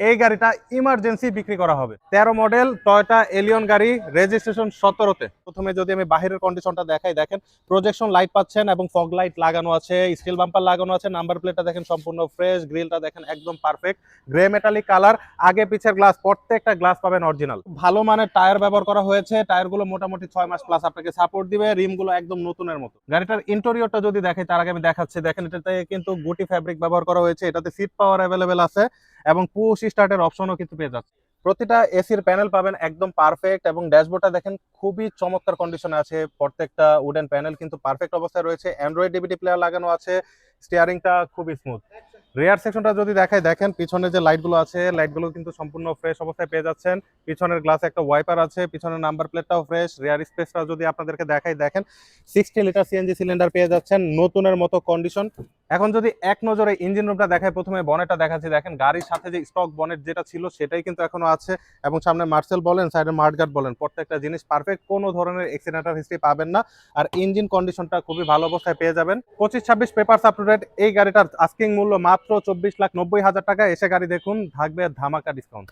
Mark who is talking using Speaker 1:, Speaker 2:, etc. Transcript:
Speaker 1: এই গাড়িটা ইমার্জেন্সি বিক্রি করা হবে। 13 মডেল টয়োটা এলিয়ন গাড়ি, রেজিস্ট্রেশন 17-তে। প্রথমে যদি আমি বাহিরের কন্ডিশনটা দেখাই, দেখেন প্রজেকশন লাইট পাচ্ছেন এবং ফগ লাইট লাগানো আছে, স্টিল বাম্পার লাগানো আছে, নাম্বার প্লেটটা দেখেন সম্পূর্ণ ফ্রেশ, গ্রিলটা দেখেন একদম পারফেক্ট, গ্রে মেটালিক কালার, আগে পিছের গ্লাস প্রত্যেকটা গ্লাস পাবেন অরিজিনাল। ভালো মানের টায়ার ব্যবহার করা হয়েছে, টায়ারগুলো মোটামুটি 6 মাস প্লাস আপনাকে সাপোর্ট দিবে, রিমগুলো একদম নতুনের মতো। গাড়িটার ইন্টেরিয়রটা যদি দেখাই তার আগে আমি দেখাচ্ছি, দেখেন এটাতে কিন্তু গুটি ফ্যাব্রিক ব্যবহার করা হয়েছে, এটাতে সিট পাওয়ার অ্যাভেলেবেল আছে এবং পুশ স্টার্টের অপশনও কিন্তু পেয়ে যাচ্ছে। প্রতিটা এসির প্যানেল পাবেন একদম পারফেক্ট এবং ড্যাশবোর্ডটা দেখেন খুবই চমৎকার কন্ডিশনে আছে, প্রত্যেকটা উডেন প্যানেল কিন্তু পারফেক্ট অবস্থায় রয়েছে, অ্যান্ড্রয়েড ডিভিডি প্লেয়ার লাগানো আছে, স্টিয়ারিংটা খুবই স্মুথ। রিয়ার সেকশনটা যদি দেখাই, দেখেন পিছনে যে লাইটগুলো আছে, লাইটগুলো কিন্তু সম্পূর্ণ ফ্রেশ অবস্থায় পেয়ে যাচ্ছেন। পিছনের গ্লাসে একটা ওয়াইপার আছে, পিছনের নাম্বার প্লেটটাও ফ্রেশ। রিয়ার স্পেসটা যদি আপনাদেরকে দেখাই, দেখেন 60 লিটার সিএনজি সিলিন্ডার পেয়ে যাচ্ছেন, নতুনের মতো কন্ডিশন। এখন যদি এক নজরে ইঞ্জিন রুমটা দেখায়, প্রথমে বনেটটা দেখাচ্ছি, দেখেন গাড়ির সাথে যে স্টক বনেট যেটা ছিল সেটাই কিন্তু এখনো আছে এবং সামনে মার্সেল বলেন, সাইডে মার্টগার্ড বলেন, প্রত্যেকটা জিনিস পারফেক্ট, কোনো ধরনের অ্যাক্সিডেন্টাল হিস্ট্রি পাবেন না। আর ইঞ্জিন কন্ডিশনটা খুবই ভালো অবস্থায় পেয়ে যাবেন। 25-26 পেপারস আপ টু ডেট। এই গাড়িটার আস্কিং মূল্য মাত্র 24,90,000 টাকা। এসে গাড়ি দেখুন, থাকবে ধামাকা ডিসকাউন্ট।